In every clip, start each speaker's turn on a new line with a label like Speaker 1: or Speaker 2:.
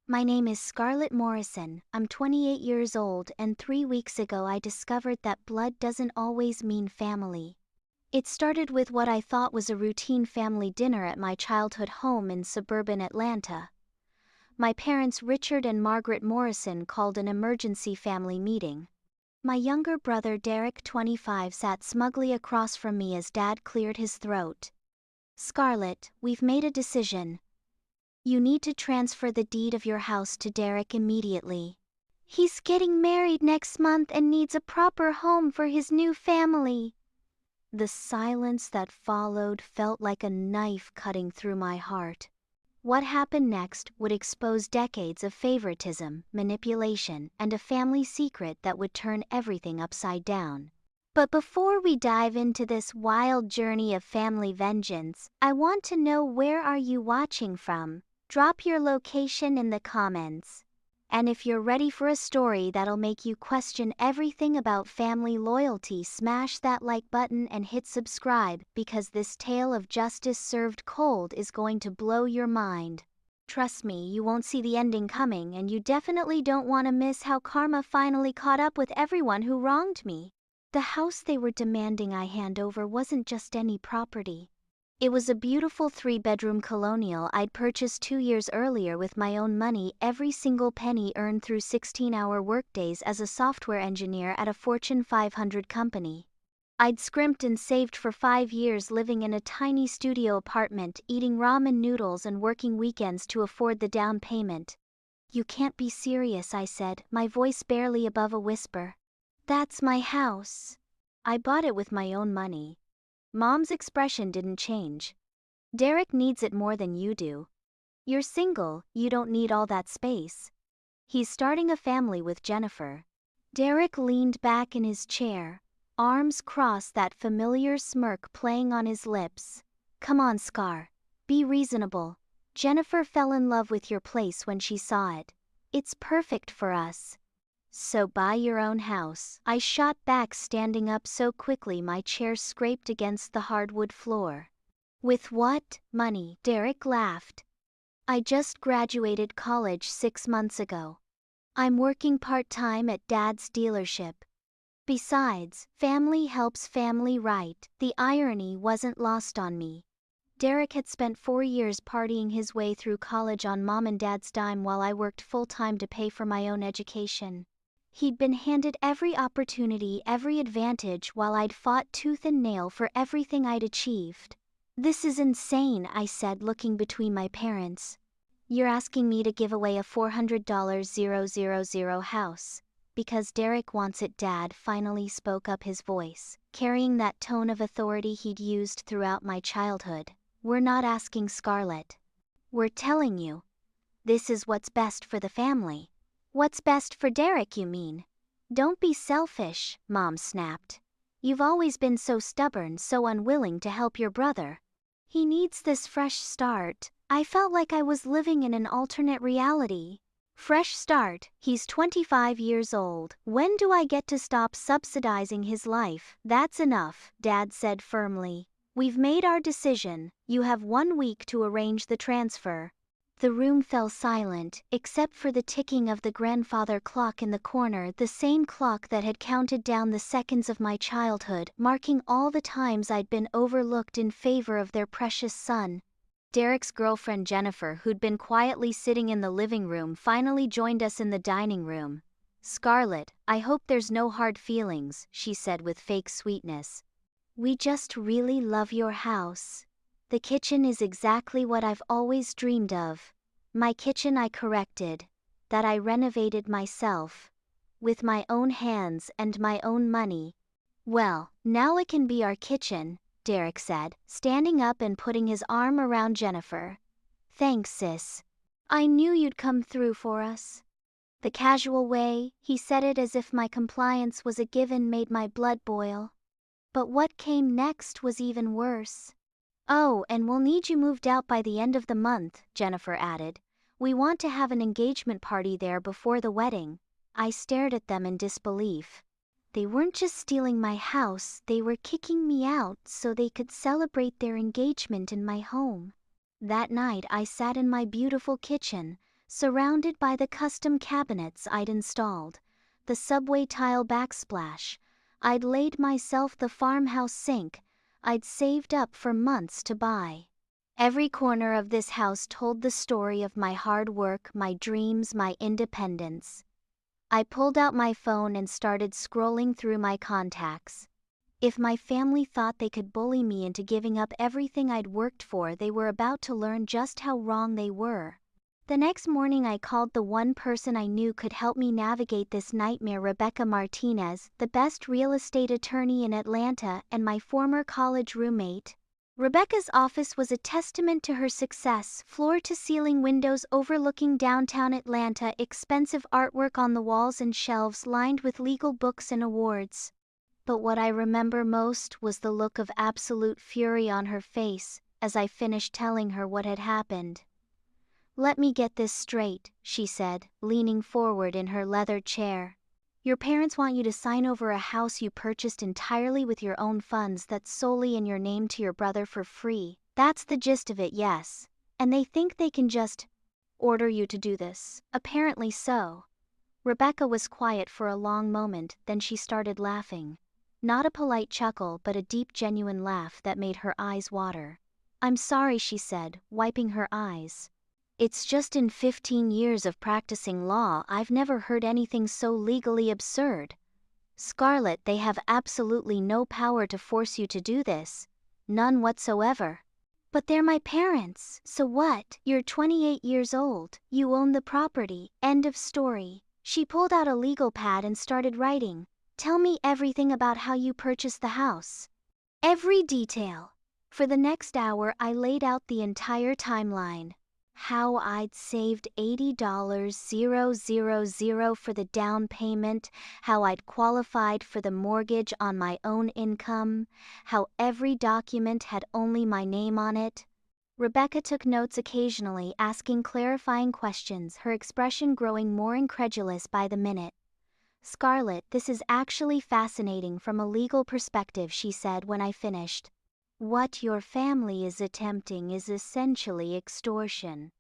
Speaker 1: My name is Scarlett Morrison. I'm 28 years old, and 3 weeks ago I discovered that blood doesn't always mean family. It started with what I thought was a routine family dinner at my childhood home in suburban Atlanta. My parents, Richard and Margaret Morrison, called an emergency family meeting. My younger brother, Derek, 25, sat smugly across from me as Dad cleared his throat. "Scarlett, we've made a decision. You need to transfer the deed of your house to Derek immediately. He's getting married next month and needs a proper home for his new family." The silence that followed felt like a knife cutting through my heart. What happened next would expose decades of favoritism, manipulation, and a family secret that would turn everything upside down. But before we dive into this wild journey of family vengeance, I want to know, where are you watching from? Drop your location in the comments. And if you're ready for a story that'll make you question everything about family loyalty, smash that like button and hit subscribe, because this tale of justice served cold is going to blow your mind. Trust me, you won't see the ending coming, and you definitely don't want to miss how karma finally caught up with everyone who wronged me. The house they were demanding I hand over wasn't just any property. It was a beautiful 3-bedroom colonial I'd purchased 2 years earlier with my own money, every single penny earned through 16-hour workdays as a software engineer at a Fortune 500 company. I'd scrimped and saved for 5 years, living in a tiny studio apartment, eating ramen noodles and working weekends to afford the down payment. "You can't be serious," I said, my voice barely above a whisper. "That's my house. I bought it with my own money." Mom's expression didn't change. "Derek needs it more than you do. You're single, you don't need all that space. He's starting a family with Jennifer." Derek leaned back in his chair, arms crossed, that familiar smirk playing on his lips. "Come on, Scar. Be reasonable. Jennifer fell in love with your place when she saw it. It's perfect for us." "So buy your own house," I shot back, standing up so quickly my chair scraped against the hardwood floor. "With what money?" Derek laughed. "I just graduated college 6 months ago. I'm working part-time at Dad's dealership. Besides, family helps family, right?" The irony wasn't lost on me. Derek had spent 4 years partying his way through college on Mom and Dad's dime while I worked full-time to pay for my own education. He'd been handed every opportunity, every advantage, while I'd fought tooth and nail for everything I'd achieved. "This is insane," I said, looking between my parents. "You're asking me to give away a $400,000 house because Derek wants it?" Dad finally spoke up, his voice carrying that tone of authority he'd used throughout my childhood. "We're not asking, Scarlett. We're telling you. This is what's best for the family." "What's best for Derek, you mean?" "Don't be selfish," Mom snapped. "You've always been so stubborn, so unwilling to help your brother. He needs this fresh start." I felt like I was living in an alternate reality. "Fresh start? He's 25 years old. When do I get to stop subsidizing his life?" "That's enough," Dad said firmly. "We've made our decision. You have 1 week to arrange the transfer." The room fell silent, except for the ticking of the grandfather clock in the corner, the same clock that had counted down the seconds of my childhood, marking all the times I'd been overlooked in favor of their precious son. Derek's girlfriend Jennifer, who'd been quietly sitting in the living room, finally joined us in the dining room. "Scarlett, I hope there's no hard feelings," she said with fake sweetness. "We just really love your house. The kitchen is exactly what I've always dreamed of." "My kitchen," I corrected. "That I renovated myself. With my own hands and my own money." "Well, now it can be our kitchen," Derek said, standing up and putting his arm around Jennifer. "Thanks, sis. I knew you'd come through for us." The casual way he said it, as if my compliance was a given, made my blood boil. But what came next was even worse. "Oh, and we'll need you moved out by the end of the month," Jennifer added. "We want to have an engagement party there before the wedding." I stared at them in disbelief. They weren't just stealing my house, they were kicking me out so they could celebrate their engagement in my home. That night I sat in my beautiful kitchen, surrounded by the custom cabinets I'd installed, the subway tile backsplash, I'd laid myself the farmhouse sink I'd saved up for months to buy. Every corner of this house told the story of my hard work, my dreams, my independence. I pulled out my phone and started scrolling through my contacts. If my family thought they could bully me into giving up everything I'd worked for, they were about to learn just how wrong they were. The next morning I called the one person I knew could help me navigate this nightmare, Rebecca Martinez, the best real estate attorney in Atlanta and my former college roommate. Rebecca's office was a testament to her success, floor-to-ceiling windows overlooking downtown Atlanta, expensive artwork on the walls and shelves lined with legal books and awards. But what I remember most was the look of absolute fury on her face as I finished telling her what had happened. "Let me get this straight," she said, leaning forward in her leather chair. "Your parents want you to sign over a house you purchased entirely with your own funds that's solely in your name to your brother for free. That's the gist of it, yes. And they think they can just order you to do this." "Apparently so." Rebecca was quiet for a long moment, then she started laughing. Not a polite chuckle, but a deep, genuine laugh that made her eyes water. "I'm sorry," she said, wiping her eyes. "It's just in 15 years of practicing law I've never heard anything so legally absurd. Scarlett, they have absolutely no power to force you to do this. None whatsoever." "But they're my parents, so what? You're 28 years old, you own the property, end of story." She pulled out a legal pad and started writing. "Tell me everything about how you purchased the house. Every detail." For the next hour I laid out the entire timeline. How I'd saved $80,000 for the down payment, how I'd qualified for the mortgage on my own income, how every document had only my name on it. Rebecca took notes occasionally, asking clarifying questions, her expression growing more incredulous by the minute. "Scarlett, this is actually fascinating from a legal perspective," she said when I finished. "What your family is attempting is essentially extortion.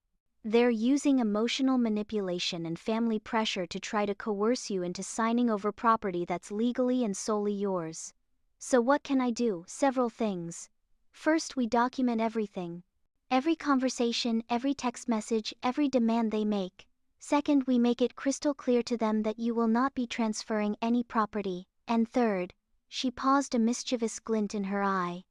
Speaker 1: They're using emotional manipulation and family pressure to try to coerce you into signing over property that's legally and solely yours. So what can I do?" "Several things. First, we document everything. Every conversation, every text message, every demand they make. Second, we make it crystal clear to them that you will not be transferring any property. And third," she paused, a mischievous glint in her eye,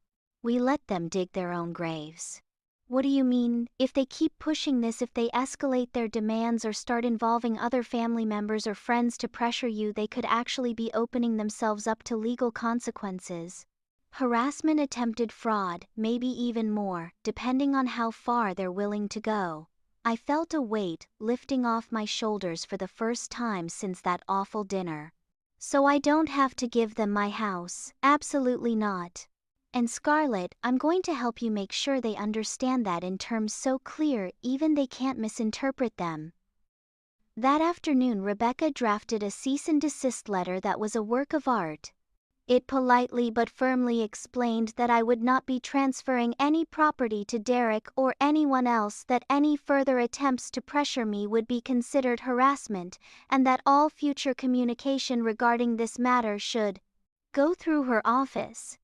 Speaker 1: "we let them dig their own graves." "What do you mean? If they keep pushing this, if they escalate their demands or start involving other family members or friends to pressure you, they could actually be opening themselves up to legal consequences. Harassment, attempted fraud, maybe even more, depending on how far they're willing to go." I felt a weight lifting off my shoulders for the first time since that awful dinner. "So I don't have to give them my house?" "Absolutely not. And Scarlett, I'm going to help you make sure they understand that in terms so clear even they can't misinterpret them." That afternoon Rebecca drafted a cease and desist letter that was a work of art. It politely but firmly explained that I would not be transferring any property to Derek or anyone else, that any further attempts to pressure me would be considered harassment, and that all future communication regarding this matter should go through her office.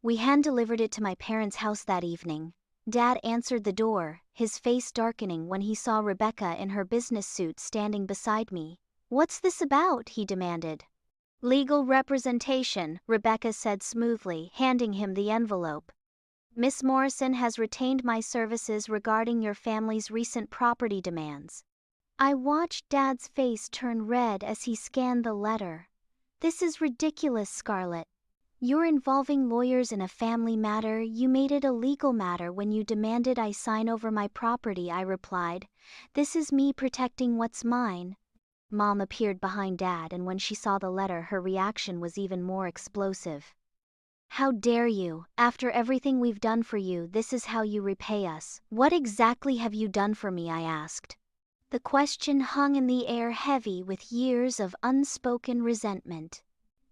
Speaker 1: We hand-delivered it to my parents' house that evening. Dad answered the door, his face darkening when he saw Rebecca in her business suit standing beside me. "What's this about?" he demanded. "Legal representation," Rebecca said smoothly, handing him the envelope. "Miss Morrison has retained my services regarding your family's recent property demands." I watched Dad's face turn red as he scanned the letter. "This is ridiculous, Scarlett. You're involving lawyers in a family matter. You made it a legal matter when you demanded I sign over my property," I replied. "This is me protecting what's mine." Mom appeared behind Dad, and when she saw the letter, her reaction was even more explosive. "How dare you? After everything we've done for you, this is how you repay us." "What exactly have you done for me?" I asked. The question hung in the air, heavy with years of unspoken resentment.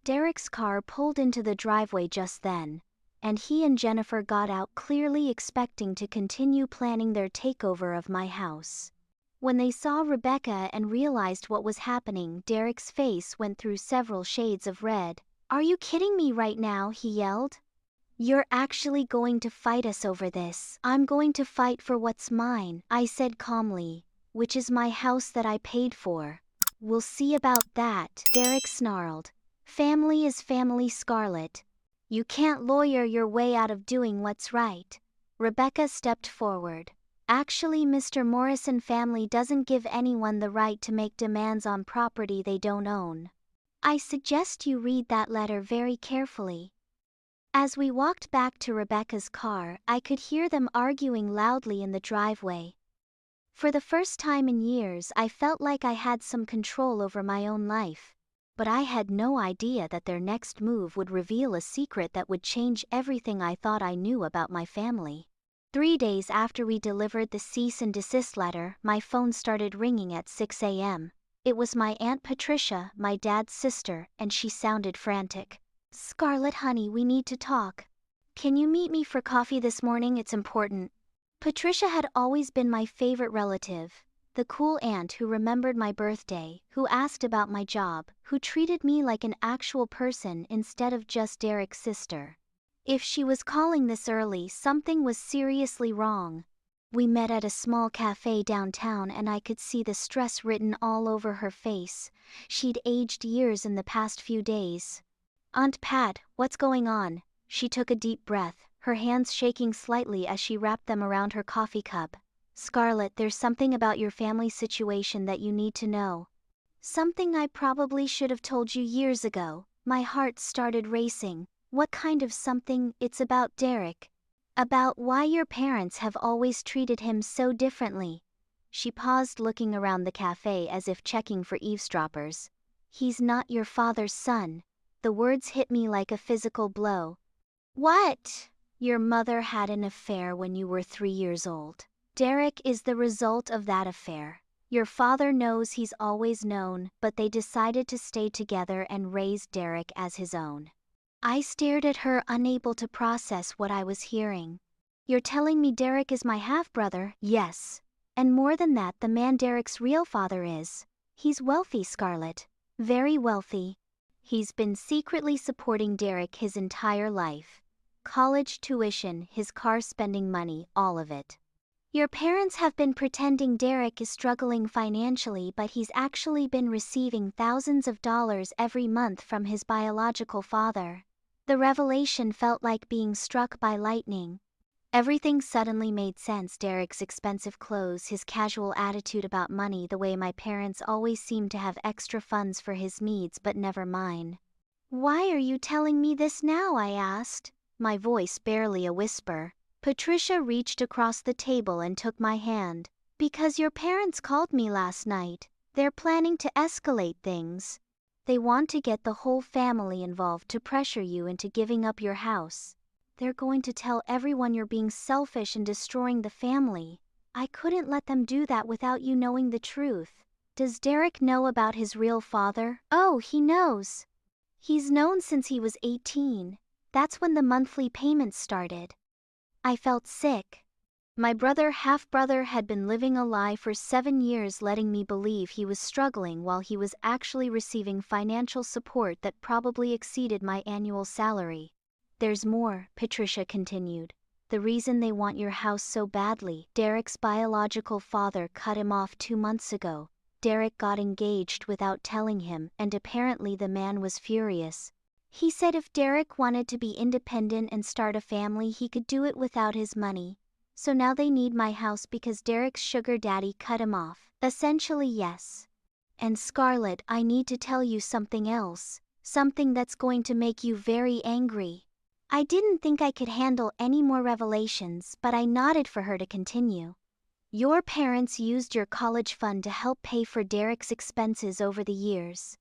Speaker 1: Derek's car pulled into the driveway just then, and he and Jennifer got out, clearly expecting to continue planning their takeover of my house. When they saw Rebecca and realized what was happening, Derek's face went through several shades of red. "Are you kidding me right now?" he yelled. "You're actually going to fight us over this?" "I'm going to fight for what's mine," I said calmly, "which is my house that I paid for." "We'll see about that," Derek snarled. "Family is family, Scarlett. You can't lawyer your way out of doing what's right." Rebecca stepped forward. "Actually, Mr. Morrison, family doesn't give anyone the right to make demands on property they don't own. I suggest you read that letter very carefully." As we walked back to Rebecca's car, I could hear them arguing loudly in the driveway. For the first time in years, I felt like I had some control over my own life. But I had no idea that their next move would reveal a secret that would change everything I thought I knew about my family. 3 days after we delivered the cease and desist letter, my phone started ringing at 6 a.m. It was my Aunt Patricia, my dad's sister, and she sounded frantic. "Scarlett, honey, we need to talk. Can you meet me for coffee this morning? It's important." Patricia had always been my favorite relative, the cool aunt who remembered my birthday, who asked about my job, who treated me like an actual person instead of just Derek's sister. If she was calling this early, something was seriously wrong. We met at a small cafe downtown and I could see the stress written all over her face. She'd aged years in the past few days. "Aunt Pat, what's going on?" She took a deep breath, her hands shaking slightly as she wrapped them around her coffee cup. "Scarlett, there's something about your family situation that you need to know." "Something I probably should have told you years ago." My heart started racing. "What kind of something?" "It's about Derek. About why your parents have always treated him so differently." She paused, looking around the cafe as if checking for eavesdroppers. "He's not your father's son." The words hit me like a physical blow. "What?" "Your mother had an affair when you were 3 years old. Derek is the result of that affair. Your father knows, he's always known, but they decided to stay together and raise Derek as his own." I stared at her, unable to process what I was hearing. "You're telling me Derek is my half-brother?" "Yes. And more than that, the man Derek's real father is. He's wealthy, Scarlett. Very wealthy. He's been secretly supporting Derek his entire life. College tuition, his car spending money, all of it. Your parents have been pretending Derek is struggling financially, but he's actually been receiving thousands of dollars every month from his biological father." The revelation felt like being struck by lightning. Everything suddenly made sense. Derek's expensive clothes, his casual attitude about money, the way my parents always seemed to have extra funds for his needs but never mine. "Why are you telling me this now?" I asked, my voice barely a whisper. Patricia reached across the table and took my hand. "Because your parents called me last night. They're planning to escalate things. They want to get the whole family involved to pressure you into giving up your house. They're going to tell everyone you're being selfish and destroying the family. I couldn't let them do that without you knowing the truth." "Does Derek know about his real father?" "Oh, he knows. He's known since he was 18. That's when the monthly payments started." I felt sick. My half-brother had been living a lie for 7 years, letting me believe he was struggling while he was actually receiving financial support that probably exceeded my annual salary. "There's more," Patricia continued. "The reason they want your house so badly, Derek's biological father cut him off 2 months ago. Derek got engaged without telling him, and apparently the man was furious. He said if Derek wanted to be independent and start a family, he could do it without his money. So now they need my house because Derek's sugar daddy cut him off." "Essentially, yes. And Scarlett, I need to tell you something else. Something that's going to make you very angry." I didn't think I could handle any more revelations, but I nodded for her to continue. "Your parents used your college fund to help pay for Derek's expenses over the years.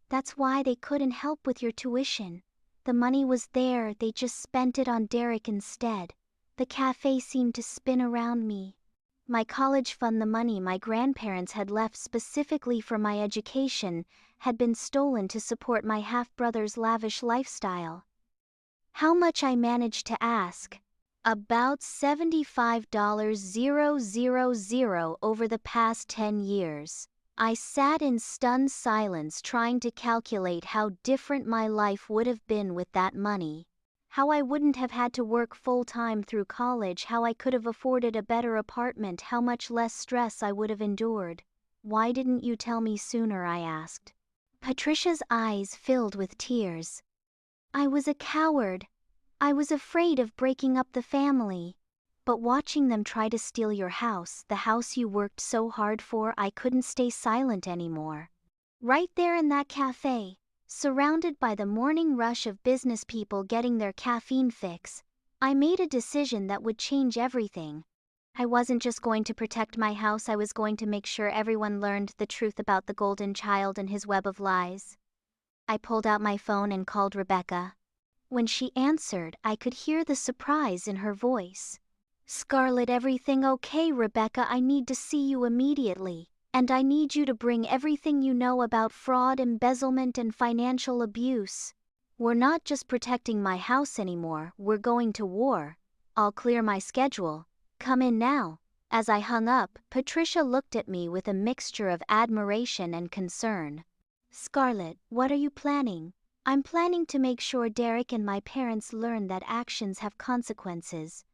Speaker 1: That's why they couldn't help with your tuition. The money was there, they just spent it on Derek instead. The cafe seemed to spin around me. My college fund, the money my grandparents had left specifically for my education, had been stolen to support my half-brother's lavish lifestyle." "How much?" I managed to ask. About $75,000 over the past 10 years. I sat in stunned silence trying to calculate how different my life would have been with that money. How I wouldn't have had to work full-time through college, how I could have afforded a better apartment, how much less stress I would have endured. "Why didn't you tell me sooner?" I asked. Patricia's eyes filled with tears. "I was a coward. I was afraid of breaking up the family. But watching them try to steal your house, the house you worked so hard for, I couldn't stay silent anymore." Right there in that cafe, surrounded by the morning rush of business people getting their caffeine fix, I made a decision that would change everything. I wasn't just going to protect my house, I was going to make sure everyone learned the truth about the golden child and his web of lies. I pulled out my phone and called Rebecca. When she answered, I could hear the surprise in her voice. "Scarlett, everything okay, Rebecca? I need to see you immediately. And I need you to bring everything you know about fraud, embezzlement, and financial abuse. We're not just protecting my house anymore, we're going to war. I'll clear my schedule. Come in now." As I hung up, Patricia looked at me with a mixture of admiration and concern. "Scarlett, what are you planning?" "I'm planning to make sure Derek and my parents learn that actions have consequences.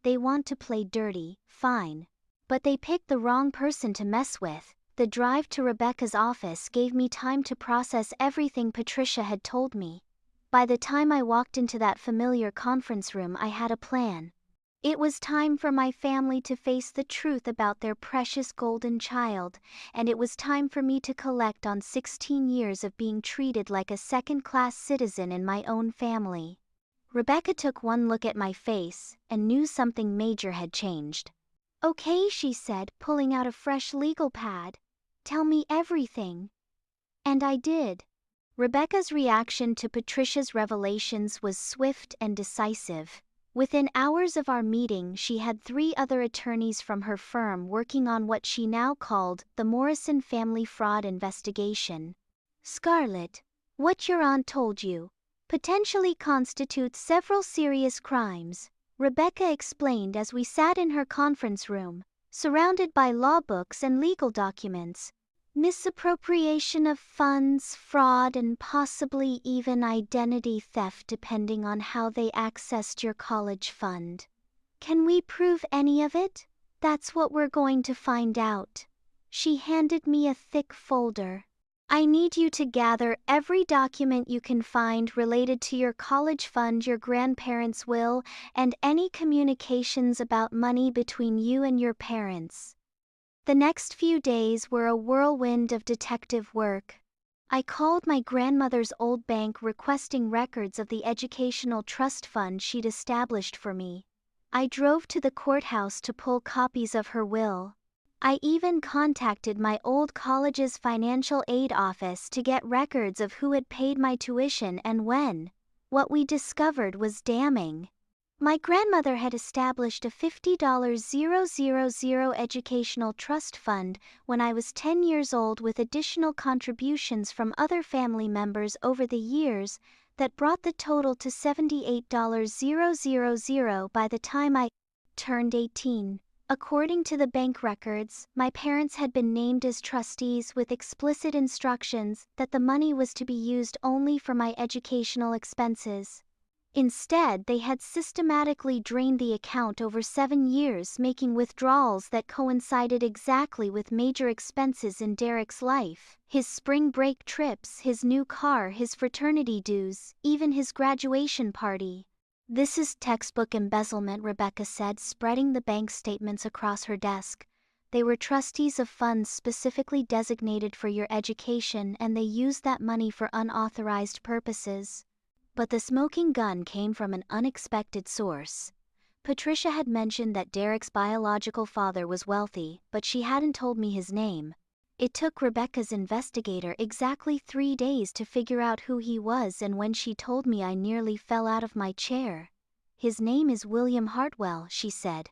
Speaker 1: They want to play dirty, fine. But they picked the wrong person to mess with." The drive to Rebecca's office gave me time to process everything Patricia had told me. By the time I walked into that familiar conference room, I had a plan. It was time for my family to face the truth about their precious golden child, and it was time for me to collect on 16 years of being treated like a second-class citizen in my own family. Rebecca took one look at my face and knew something major had changed. "Okay," she said, pulling out a fresh legal pad. "Tell me everything." And I did. Rebecca's reaction to Patricia's revelations was swift and decisive. Within hours of our meeting, she had 3 other attorneys from her firm working on what she now called the Morrison family fraud investigation. "Scarlett, what your aunt told you potentially constitutes several serious crimes," Rebecca explained as we sat in her conference room, surrounded by law books and legal documents. "Misappropriation of funds, fraud, and possibly even identity theft depending on how they accessed your college fund. Can we prove any of it? That's what we're going to find out." She handed me a thick folder. "I need you to gather every document you can find related to your college fund, your grandparents' will, and any communications about money between you and your parents." The next few days were a whirlwind of detective work. I called my grandmother's old bank requesting records of the educational trust fund she'd established for me. I drove to the courthouse to pull copies of her will. I even contacted my old college's financial aid office to get records of who had paid my tuition and when. What we discovered was damning. My grandmother had established a $50,000 educational trust fund when I was 10 years old with additional contributions from other family members over the years that brought the total to $78,000 by the time I turned 18. According to the bank records, my parents had been named as trustees with explicit instructions that the money was to be used only for my educational expenses. Instead, they had systematically drained the account over 7 years, making withdrawals that coincided exactly with major expenses in Derek's life: his spring break trips, his new car, his fraternity dues, even his graduation party. "This is textbook embezzlement," Rebecca said, spreading the bank statements across her desk. "They were trustees of funds specifically designated for your education, and they used that money for unauthorized purposes." But the smoking gun came from an unexpected source. Patricia had mentioned that Derek's biological father was wealthy, but she hadn't told me his name. It took Rebecca's investigator exactly 3 days to figure out who he was, and when she told me, I nearly fell out of my chair. "His name is William Hartwell," she said.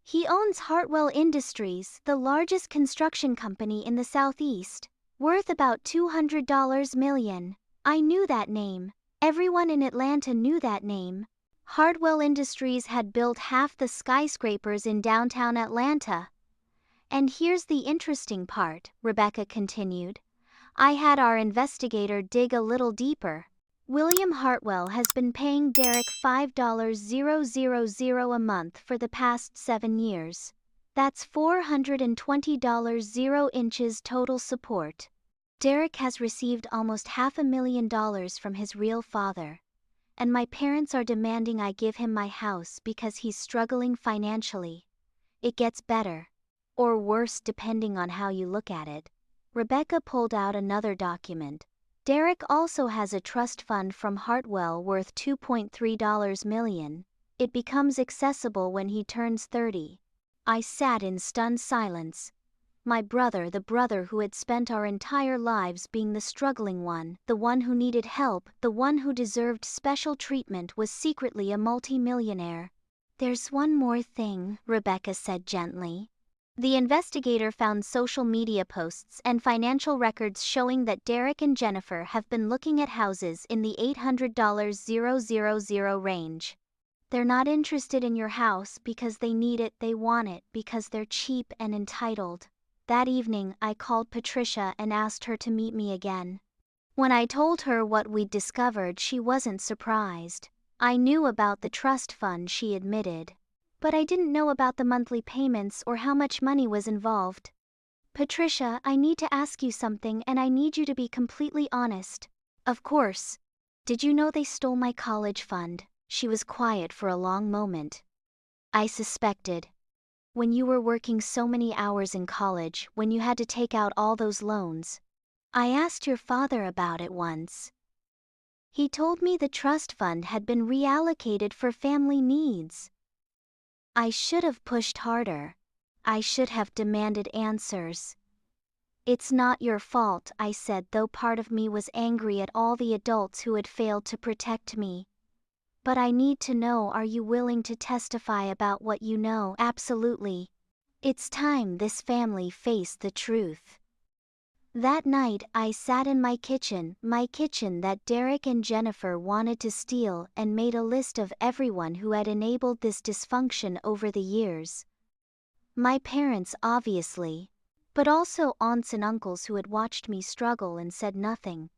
Speaker 1: "He owns Hartwell Industries, the largest construction company in the Southeast, worth about $200 million. I knew that name. Everyone in Atlanta knew that name. Hardwell Industries had built half the skyscrapers in downtown Atlanta. And here's the interesting part, Rebecca continued. I had our investigator dig a little deeper. William Hartwell has been paying Derek $5,000 a month for the past 7 years. That's $420 total support. Derek has received almost $500,000 from his real father. And my parents are demanding I give him my house because he's struggling financially. It gets better. Or worse depending on how you look at it. Rebecca pulled out another document. Derek also has a trust fund from Hartwell worth $2.3 million. It becomes accessible when he turns 30. I sat in stunned silence. My brother, the brother who had spent our entire lives being the struggling one, the one who needed help, the one who deserved special treatment, was secretly a multimillionaire. There's one more thing, Rebecca said gently. The investigator found social media posts and financial records showing that Derek and Jennifer have been looking at houses in the $800,000 range. They're not interested in your house because they need it, they want it because they're cheap and entitled. That evening, I called Patricia and asked her to meet me again. When I told her what we'd discovered, she wasn't surprised. I knew about the trust fund, she admitted. But I didn't know about the monthly payments or how much money was involved. Patricia, I need to ask you something and I need you to be completely honest. Of course. Did you know they stole my college fund? She was quiet for a long moment. I suspected. When you were working so many hours in college, when you had to take out all those loans. I asked your father about it once. He told me the trust fund had been reallocated for family needs. I should have pushed harder. I should have demanded answers. It's not your fault, I said, though part of me was angry at all the adults who had failed to protect me. But I need to know, are you willing to testify about what you know? Absolutely. It's time this family faced the truth. That night, I sat in my kitchen that Derek and Jennifer wanted to steal, and made a list of everyone who had enabled this dysfunction over the years. My parents, obviously, but also aunts and uncles who had watched me struggle and said nothing.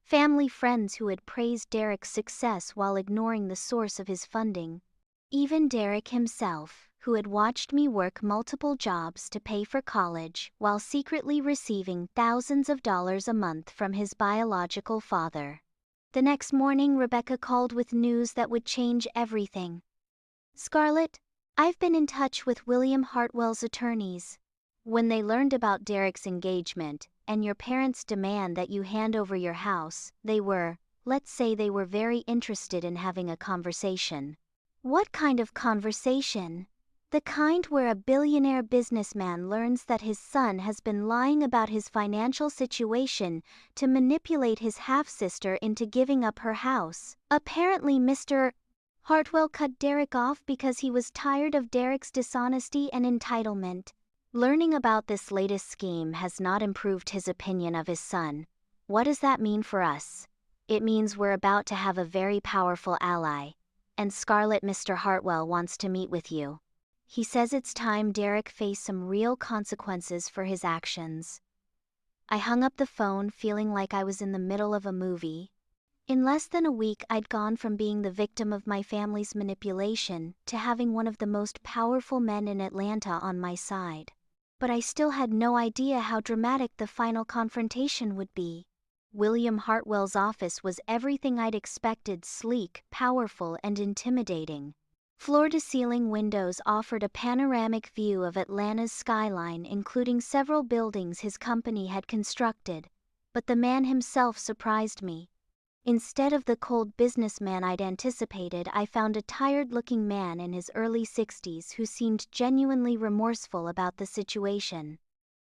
Speaker 1: Family friends who had praised Derek's success while ignoring the source of his funding. Even Derek himself, who had watched me work multiple jobs to pay for college while secretly receiving thousands of dollars a month from his biological father. The next morning, Rebecca called with news that would change everything. Scarlett, I've been in touch with William Hartwell's attorneys. When they learned about Derek's engagement and your parents' demand that you hand over your house, let's say they were very interested in having a conversation. What kind of conversation? The kind where a billionaire businessman learns that his son has been lying about his financial situation to manipulate his half-sister into giving up her house. Apparently Mr. Hartwell cut Derek off because he was tired of Derek's dishonesty and entitlement. Learning about this latest scheme has not improved his opinion of his son. What does that mean for us? It means we're about to have a very powerful ally. And Scarlett, Mr. Hartwell wants to meet with you. He says it's time Derek faced some real consequences for his actions. I hung up the phone feeling like I was in the middle of a movie. In less than a week, I'd gone from being the victim of my family's manipulation to having one of the most powerful men in Atlanta on my side. But I still had no idea how dramatic the final confrontation would be. William Hartwell's office was everything I'd expected: sleek, powerful, and intimidating. Floor-to-ceiling windows offered a panoramic view of Atlanta's skyline, including several buildings his company had constructed. But the man himself surprised me. Instead of the cold businessman I'd anticipated, I found a tired-looking man in his early 60s who seemed genuinely remorseful about the situation.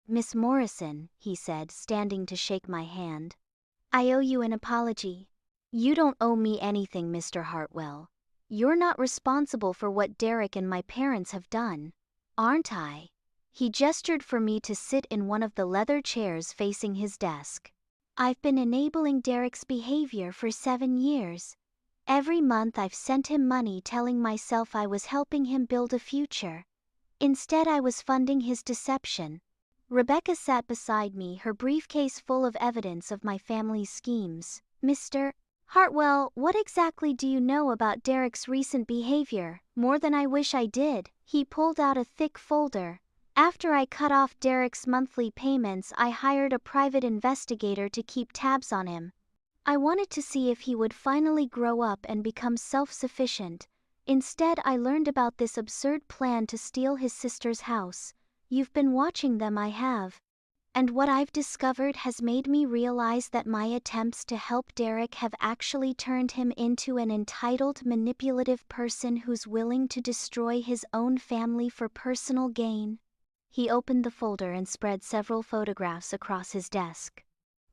Speaker 1: "Miss Morrison," he said, standing to shake my hand. "I owe you an apology." "You don't owe me anything, Mr. Hartwell. You're not responsible for what Derek and my parents have done, aren't I?" He gestured for me to sit in one of the leather chairs facing his desk. "I've been enabling Derek's behavior for 7 years. Every month I've sent him money telling myself I was helping him build a future. Instead, I was funding his deception. Rebecca sat beside me, her briefcase full of evidence of my family's schemes. Mr. Hartwell, what exactly do you know about Derek's recent behavior? More than I wish I did. He pulled out a thick folder. After I cut off Derek's monthly payments, I hired a private investigator to keep tabs on him. I wanted to see if he would finally grow up and become self-sufficient. Instead, I learned about this absurd plan to steal his sister's house. You've been watching them, I have. And what I've discovered has made me realize that my attempts to help Derek have actually turned him into an entitled, manipulative person who's willing to destroy his own family for personal gain. He opened the folder and spread several photographs across his desk.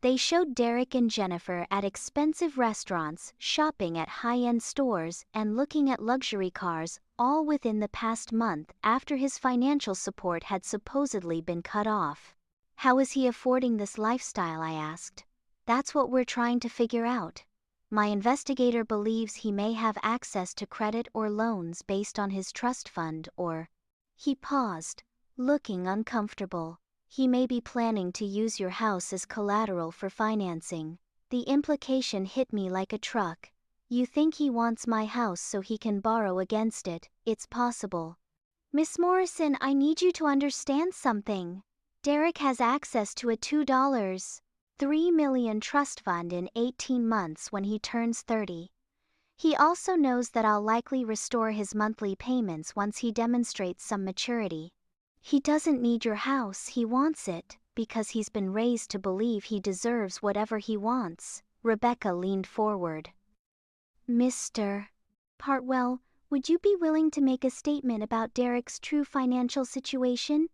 Speaker 1: They showed Derek and Jennifer at expensive restaurants, shopping at high-end stores, and looking at luxury cars, all within the past month after his financial support had supposedly been cut off. How is he affording this lifestyle, I asked. That's what we're trying to figure out. My investigator believes he may have access to credit or loans based on his trust fund, or... He paused, looking uncomfortable. He may be planning to use your house as collateral for financing. The implication hit me like a truck. You think he wants my house so he can borrow against it? It's possible. Miss Morrison, I need you to understand something. Derek has access to a $2.3 million trust fund in 18 months when he turns 30. He also knows that I'll likely restore his monthly payments once he demonstrates some maturity. He doesn't need your house, he wants it, because he's been raised to believe he deserves whatever he wants. Rebecca leaned forward. Mr. Hartwell, would you be willing to make a statement about Derek's true financial situation?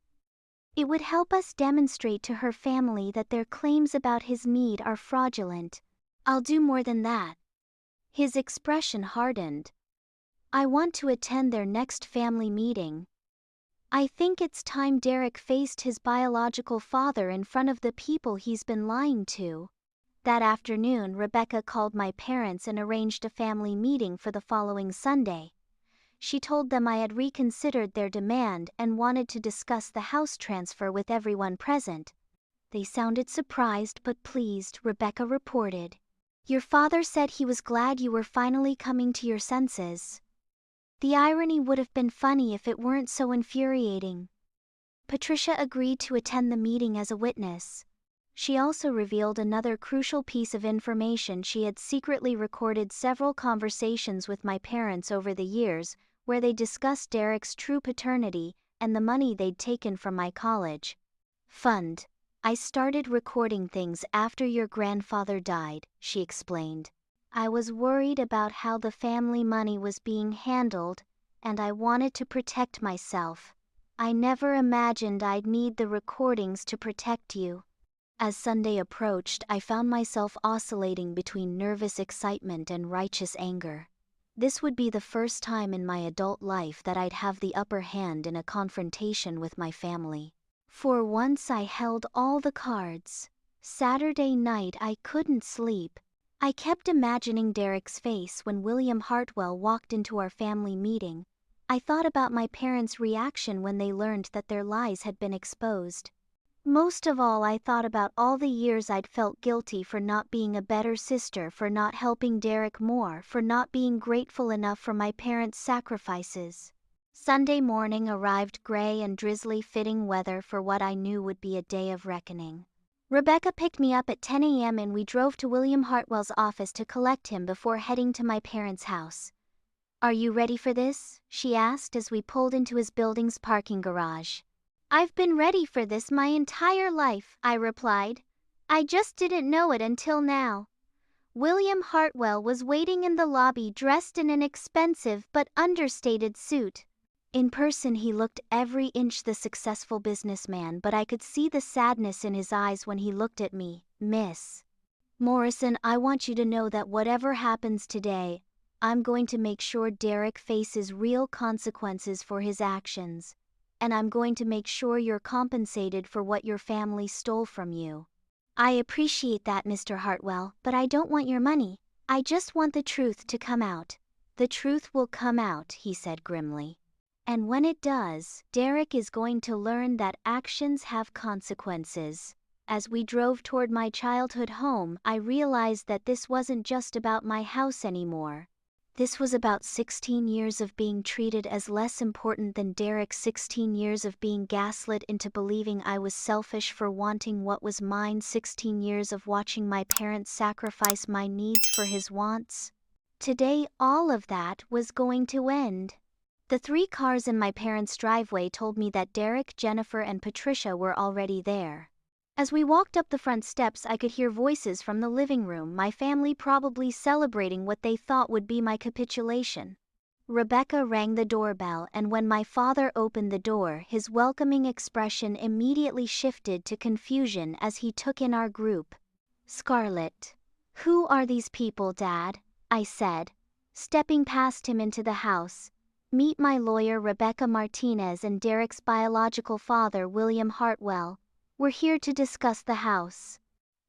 Speaker 1: It would help us demonstrate to her family that their claims about his need are fraudulent. I'll do more than that. His expression hardened. I want to attend their next family meeting. I think it's time Derek faced his biological father in front of the people he's been lying to. That afternoon, Rebecca called my parents and arranged a family meeting for the following Sunday. She told them I had reconsidered their demand and wanted to discuss the house transfer with everyone present. They sounded surprised but pleased, Rebecca reported. Your father said he was glad you were finally coming to your senses. The irony would have been funny if it weren't so infuriating. Patricia agreed to attend the meeting as a witness. She also revealed another crucial piece of information. She had secretly recorded several conversations with my parents over the years, where they discussed Derek's true paternity and the money they'd taken from my college fund. I started recording things after your grandfather died, she explained. I was worried about how the family money was being handled, and I wanted to protect myself. I never imagined I'd need the recordings to protect you. As Sunday approached, I found myself oscillating between nervous excitement and righteous anger. This would be the first time in my adult life that I'd have the upper hand in a confrontation with my family. For once I held all the cards. Saturday night I couldn't sleep. I kept imagining Derek's face when William Hartwell walked into our family meeting. I thought about my parents' reaction when they learned that their lies had been exposed. Most of all, I thought about all the years I'd felt guilty for not being a better sister, for not helping Derek more, for not being grateful enough for my parents' sacrifices. Sunday morning arrived, gray and drizzly, fitting weather for what I knew would be a day of reckoning. Rebecca picked me up at 10 a.m. and we drove to William Hartwell's office to collect him before heading to my parents' house. Are you ready for this? She asked as we pulled into his building's parking garage. I've been ready for this my entire life, I replied. I just didn't know it until now. William Hartwell was waiting in the lobby dressed in an expensive but understated suit. In person he looked every inch the successful businessman, but I could see the sadness in his eyes when he looked at me. Miss Morrison, I want you to know that whatever happens today, I'm going to make sure Derek faces real consequences for his actions, and I'm going to make sure you're compensated for what your family stole from you. I appreciate that, Mr. Hartwell, but I don't want your money. I just want the truth to come out. The truth will come out, he said grimly. And when it does, Derek is going to learn that actions have consequences. As we drove toward my childhood home, I realized that this wasn't just about my house anymore. This was about 16 years of being treated as less important than Derek, 16 years of being gaslit into believing I was selfish for wanting what was mine, 16 years of watching my parents sacrifice my needs for his wants. Today, all of that was going to end. The 3 cars in my parents' driveway told me that Derek, Jennifer, and Patricia were already there. As we walked up the front steps, I could hear voices from the living room, my family probably celebrating what they thought would be my capitulation. Rebecca rang the doorbell, and when my father opened the door, his welcoming expression immediately shifted to confusion as he took in our group. "Scarlett, who are these people, Dad?" I said, stepping past him into the house. "Meet my lawyer Rebecca Martinez and Derek's biological father William Hartwell. We're here to discuss the house."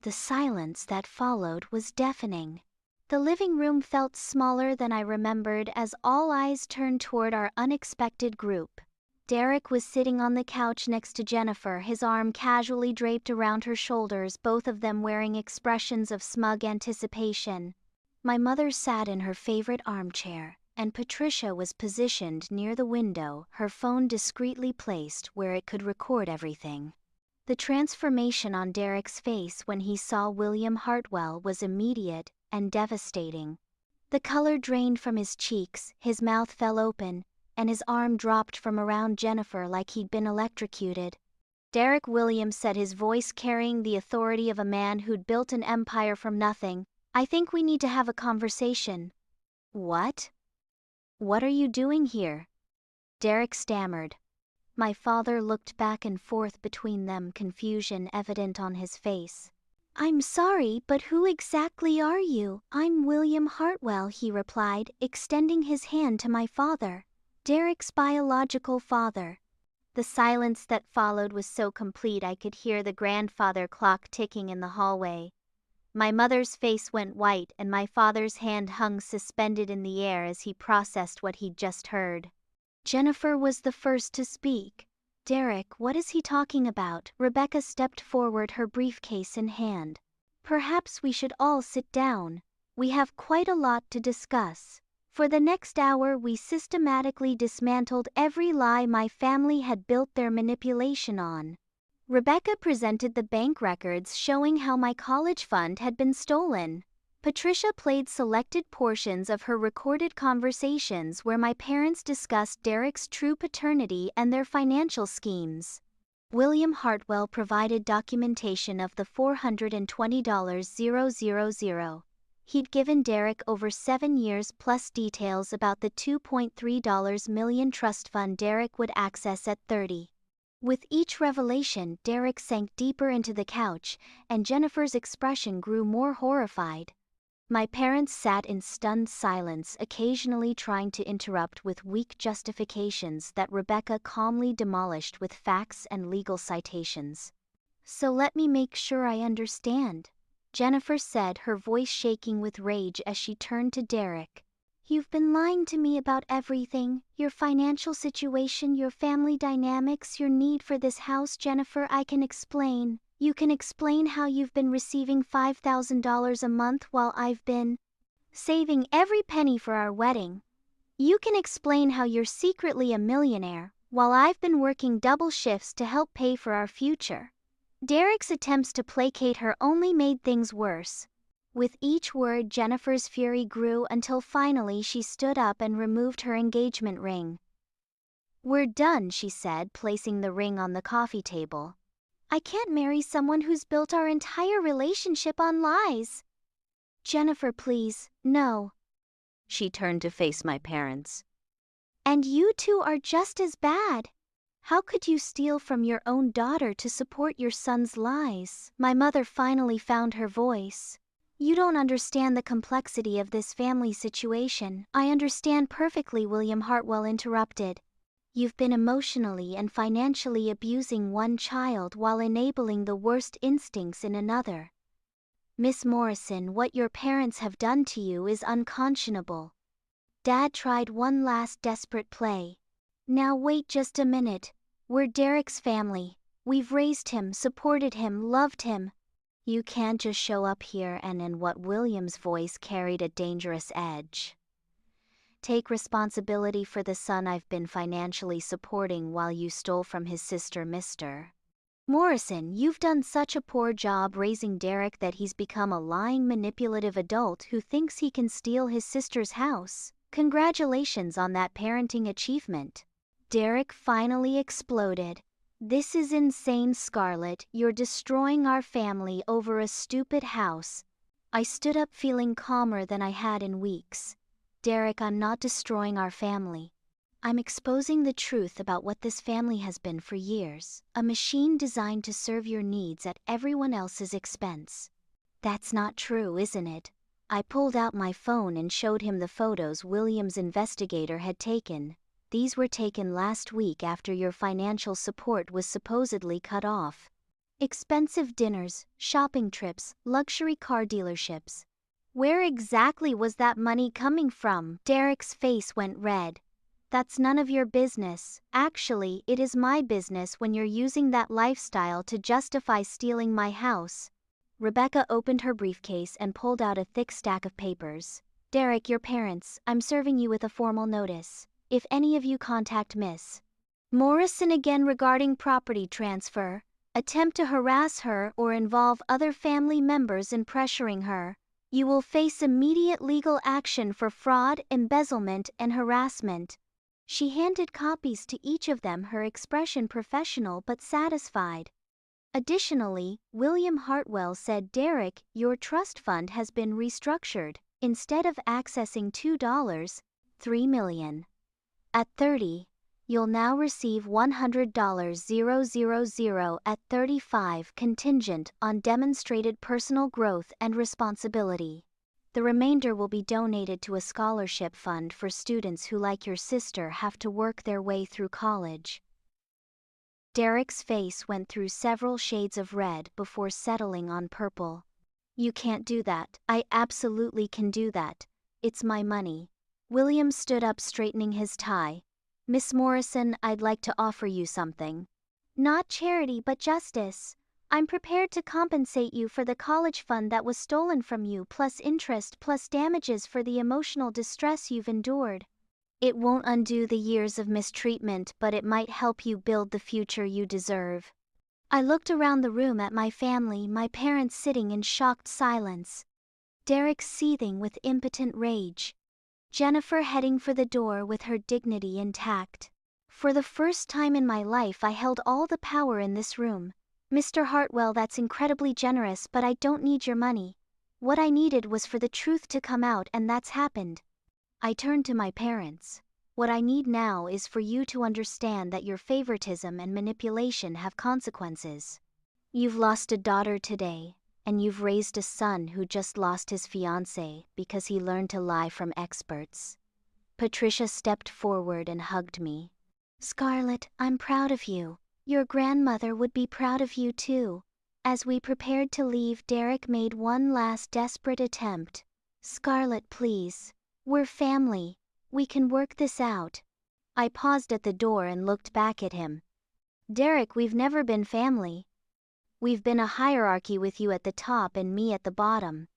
Speaker 1: The silence that followed was deafening. The living room felt smaller than I remembered as all eyes turned toward our unexpected group. Derek was sitting on the couch next to Jennifer, his arm casually draped around her shoulders, both of them wearing expressions of smug anticipation. My mother sat in her favorite armchair, and Patricia was positioned near the window, her phone discreetly placed where it could record everything. The transformation on Derek's face when he saw William Hartwell was immediate and devastating. The color drained from his cheeks, his mouth fell open, and his arm dropped from around Jennifer like he'd been electrocuted. "Derek," William said, his voice carrying the authority of a man who'd built an empire from nothing, "I think we need to have a conversation." "What? What are you doing here?" Derek stammered. My father looked back and forth between them, confusion evident on his face. "I'm sorry, but who exactly are you?" "I'm William Hartwell," he replied, extending his hand to my father. "Derek's biological father." The silence that followed was so complete I could hear the grandfather clock ticking in the hallway. My mother's face went white and my father's hand hung suspended in the air as he processed what he'd just heard. Jennifer was the first to speak. "Derek, what is he talking about?" Rebecca stepped forward, her briefcase in hand. "Perhaps we should all sit down. We have quite a lot to discuss." For the next hour we systematically dismantled every lie my family had built their manipulation on. Rebecca presented the bank records showing how my college fund had been stolen. Patricia played selected portions of her recorded conversations where my parents discussed Derek's true paternity and their financial schemes. William Hartwell provided documentation of the $420,000 he'd given Derek over 7 years, plus details about the $2.3 million trust fund Derek would access at 30. With each revelation, Derek sank deeper into the couch, and Jennifer's expression grew more horrified. My parents sat in stunned silence, occasionally trying to interrupt with weak justifications that Rebecca calmly demolished with facts and legal citations. "So let me make sure I understand," Jennifer said, her voice shaking with rage as she turned to Derek. "You've been lying to me about everything, your financial situation, your family dynamics, your need for this house." "Jennifer, I can explain. You can explain how you've been receiving $5,000 a month while I've been saving every penny for our wedding. You can explain how you're secretly a millionaire while I've been working double shifts to help pay for our future." Derek's attempts to placate her only made things worse. With each word, Jennifer's fury grew until finally she stood up and removed her engagement ring. "We're done," she said, placing the ring on the coffee table. "I can't marry someone who's built our entire relationship on lies." "Jennifer, please, no." She turned to face my parents. "And you two are just as bad. How could you steal from your own daughter to support your son's lies?" My mother finally found her voice. "You don't understand the complexity of this family situation." "I understand perfectly," William Hartwell interrupted. "You've been emotionally and financially abusing one child while enabling the worst instincts in another. Miss Morrison, what your parents have done to you is unconscionable. Dad tried one last desperate play. Now wait just a minute. We're Derek's family. We've raised him, supported him, loved him. You can't just show up here and in what William's voice carried a dangerous edge. Take responsibility for the son I've been financially supporting while you stole from his sister, Mr. Morrison. You've done such a poor job raising Derek that he's become a lying, manipulative adult who thinks he can steal his sister's house. Congratulations on that parenting achievement. Derek finally exploded. This is insane, Scarlett. You're destroying our family over a stupid house. I stood up feeling calmer than I had in weeks. Derek, I'm not destroying our family. I'm exposing the truth about what this family has been for years. A machine designed to serve your needs at everyone else's expense. That's not true, isn't it? I pulled out my phone and showed him the photos William's investigator had taken. These were taken last week after your financial support was supposedly cut off. Expensive dinners, shopping trips, luxury car dealerships. Where exactly was that money coming from? Derek's face went red. That's none of your business. Actually, it is my business when you're using that lifestyle to justify stealing my house. Rebecca opened her briefcase and pulled out a thick stack of papers. Derek, your parents, I'm serving you with a formal notice. If any of you contact Miss Morrison again regarding property transfer, attempt to harass her or involve other family members in pressuring her, you will face immediate legal action for fraud, embezzlement, and harassment. She handed copies to each of them, her expression professional but satisfied. Additionally, William Hartwell said, Derek, your trust fund has been restructured. Instead of accessing $3 million. At 30, you'll now receive $100,000 at 35 contingent on demonstrated personal growth and responsibility. The remainder will be donated to a scholarship fund for students who, like your sister, have to work their way through college. Derek's face went through several shades of red before settling on purple. You can't do that. I absolutely can do that. It's my money. William stood up, straightening his tie. Miss Morrison, I'd like to offer you something. Not charity but justice. I'm prepared to compensate you for the college fund that was stolen from you, plus interest, plus damages for the emotional distress you've endured. It won't undo the years of mistreatment, but it might help you build the future you deserve. I looked around the room at my family, my parents sitting in shocked silence. Derek seething with impotent rage. Jennifer heading for the door with her dignity intact. For the first time in my life, I held all the power in this room. Mr. Hartwell, that's incredibly generous, but I don't need your money. What I needed was for the truth to come out, and that's happened. I turned to my parents. What I need now is for you to understand that your favoritism and manipulation have consequences. You've lost a daughter today, and you've raised a son who just lost his fiancée because he learned to lie from experts. Patricia stepped forward and hugged me. Scarlett, I'm proud of you. Your grandmother would be proud of you too. As we prepared to leave, Derek made one last desperate attempt. Scarlett, please. We're family. We can work this out. I paused at the door and looked back at him. Derek, we've never been family. We've been a hierarchy with you at the top and me at the bottom.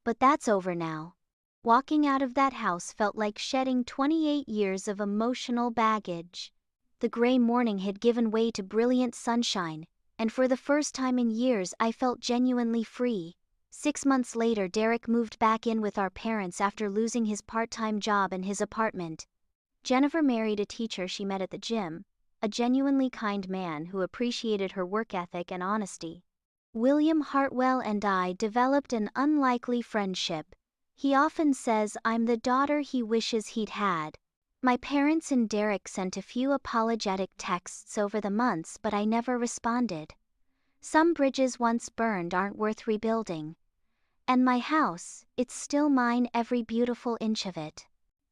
Speaker 1: But that's over now. Walking out of that house felt like shedding 28 years of emotional baggage. The gray morning had given way to brilliant sunshine, and for the first time in years I felt genuinely free. 6 months later, Derek moved back in with our parents after losing his part-time job and his apartment. Jennifer married a teacher she met at the gym, a genuinely kind man who appreciated her work ethic and honesty. William Hartwell and I developed an unlikely friendship. He often says I'm the daughter he wishes he'd had. My parents and Derek sent a few apologetic texts over the months, but I never responded. Some bridges once burned aren't worth rebuilding. And my house, it's still mine, every beautiful inch of it.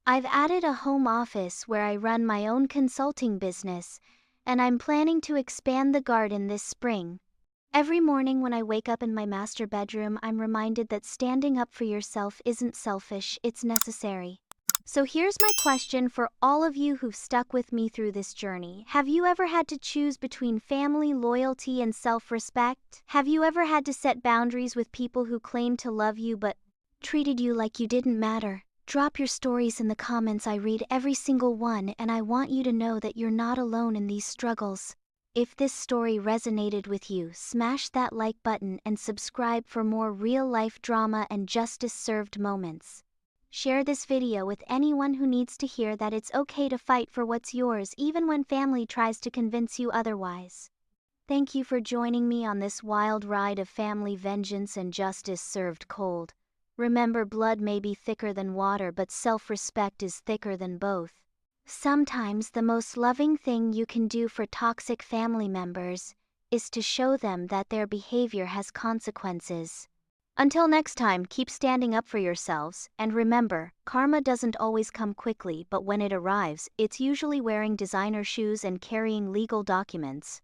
Speaker 1: I've added a home office where I run my own consulting business, and I'm planning to expand the garden this spring. Every morning when I wake up in my master bedroom, I'm reminded that standing up for yourself isn't selfish, it's necessary. So here's my question for all of you who've stuck with me through this journey. Have you ever had to choose between family, loyalty, and self-respect? Have you ever had to set boundaries with people who claimed to love you but treated you like you didn't matter? Drop your stories in the comments. I read every single one, and I want you to know that you're not alone in these struggles. If this story resonated with you, smash that like button and subscribe for more real-life drama and justice-served moments. Share this video with anyone who needs to hear that it's okay to fight for what's yours even when family tries to convince you otherwise. Thank you for joining me on this wild ride of family vengeance and justice served cold. Remember, blood may be thicker than water, but self-respect is thicker than both. Sometimes the most loving thing you can do for toxic family members is to show them that their behavior has consequences. Until next time, keep standing up for yourselves, and remember, karma doesn't always come quickly, but when it arrives, it's usually wearing designer shoes and carrying legal documents.